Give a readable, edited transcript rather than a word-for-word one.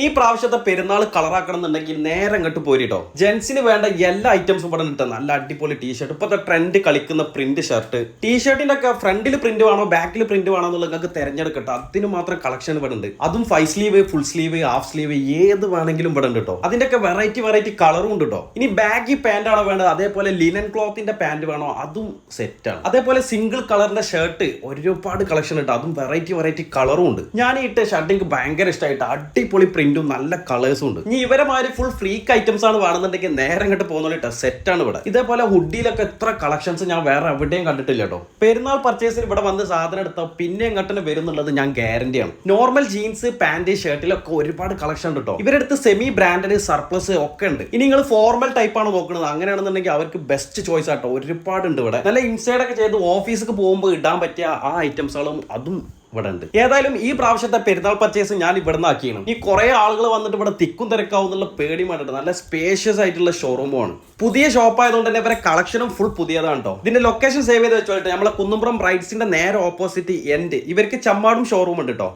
ഈ പ്രാവശ്യത്തെ പെരുന്നാൾ കളറാക്കണം എന്നുണ്ടെങ്കിൽ നേരെ അങ്ങോട്ട് പോരിട്ടോ. ജെൻസിന് വേണ്ട എല്ലാ ഐറ്റംസും ഇവിടെ കിട്ടും. നല്ല അടിപൊളി ടീഷർട്ട്, ഇപ്പോഴത്തെ ട്രെൻഡ് കളിക്കുന്ന പ്രിന്റ് ഷർട്ട്, ടീഷർട്ടിന്റെ ഒക്കെ ഫ്രണ്ടിൽ പ്രിന്റ് വേണോ ബാക്കിൽ പ്രിന്റ് വേണോ എന്നുള്ളത് നിങ്ങൾക്ക് തിരഞ്ഞെടുക്കട്ടോ. അതിന് മാത്രം കളക്ഷൻ ഇവിടെ ഉണ്ട്. അതും 5 sleeve, full sleeve, half sleeve ഏത് വേണമെങ്കിലും ഇവിടെ ഉണ്ട് കേട്ടോ. അതിന്റെ ഒക്കെ വെറൈറ്റി കളറും ഉണ്ട് കേട്ടോ. ഇനി ബാഗി പാന്റ് ആണോ വേണ്ടത്, അതേപോലെ ലിനൻ ക്ലോത്തിന്റെ പാന്റ് വേണോ, അതും സെറ്റ് ആണ്. അതേപോലെ സിംഗിൾ കളറിന്റെ ഷർട്ട് ഒരുപാട് കളക്ഷൻ ഉണ്ട്. അതും വെറൈറ്റി കളറും ഉണ്ട്. ഞാൻ ഇട്ട ഷർട്ട് എനിക്ക് ഭയങ്കര ഇഷ്ടമായിട്ട് അടിപൊളി പ്രിന്റും നല്ല കളേഴ്സും ഉണ്ട്. ഇനി ഇവരമാര് ഫുൾ ഫ്രീക്ക് ഐറ്റംസ് ആണ് വേണമെന്നുണ്ടെങ്കിൽ നേരെ അങ്ങോട്ട് പോകുന്ന സെറ്റ് ആണ് ഇവിടെ. ഇതേപോലെ ഹുഡിയിലൊക്കെ എത്ര കളക്ഷൻസ് ഞാൻ വേറെ എവിടെയും കണ്ടിട്ടില്ല കേട്ടോ. പെരുന്നാൾ പർച്ചേസിന് ഇവിടെ വന്ന് സാധനം എടുത്താൽ പിന്നെ എങ്ങോട്ട് വരുന്നുള്ളത് ഞാൻ ഗ്യാരണ്ടിയാണ്. നോർമൽ ജീൻസ്, പാന്റ്, ഷർട്ടിലൊക്കെ ഒരുപാട് കളക്ഷൻ ഉണ്ട് കേട്ടോ. ഇവരെടുത്ത് സെമി ബ്രാൻഡഡ്, സർപ്ലസ് ഒക്കെ ഉണ്ട്. ഇനി നിങ്ങൾ ഫോർമൽ ടൈപ്പ് ആണ് നോക്കുന്നത്, അങ്ങനെയാണെന്നുണ്ടെങ്കിൽ അവർക്ക് ബെസ്റ്റ് ചോയ്സ് ആട്ടോ. ഒരുപാടുണ്ട് ഇവിടെ. നല്ല ഇൻസൈഡ് ഒക്കെ ചെയ്ത് ഓഫീസിലേക്ക് പോകുമ്പോൾ ഇടാൻ പറ്റിയ ആ ഐറ്റംസുകളും അതും ഇവിടെ ഉണ്ട്. ഏതായാലും ഈ പ്രാവശ്യത്തെ പെരുന്നാൾ പർച്ചേസ് ഞാൻ ഇവിടെ നിന്ന് ആക്കിയാണ്. ഈ കുറെ ആളുകൾ വന്നിട്ട് ഇവിടെ തിക്കും തിരക്കാവുന്നുള്ള പേടി മാറ്റിട്ട് നല്ല സ്പേഷ്യസ് ആയിട്ടുള്ള ഷോറൂമാണ്. പുതിയ ഷോപ്പ് ആയതുകൊണ്ട് തന്നെ ഇവരെ കളക്ഷനും ഫുൾ പുതിയതാണ് കേട്ടോ. ഇതിന്റെ ലൊക്കേഷൻ സേവ് ചെയ്ത് വെച്ചോട്ടെ. നമ്മളെ കുന്നുംപുറം റൈഡ്സിന്റെ നേരെ ഓപ്പോസിറ്റ് എൻഡ് ഇവർക്ക് ചമ്മാടും ഷോറൂം ഉണ്ട് കേട്ടോ.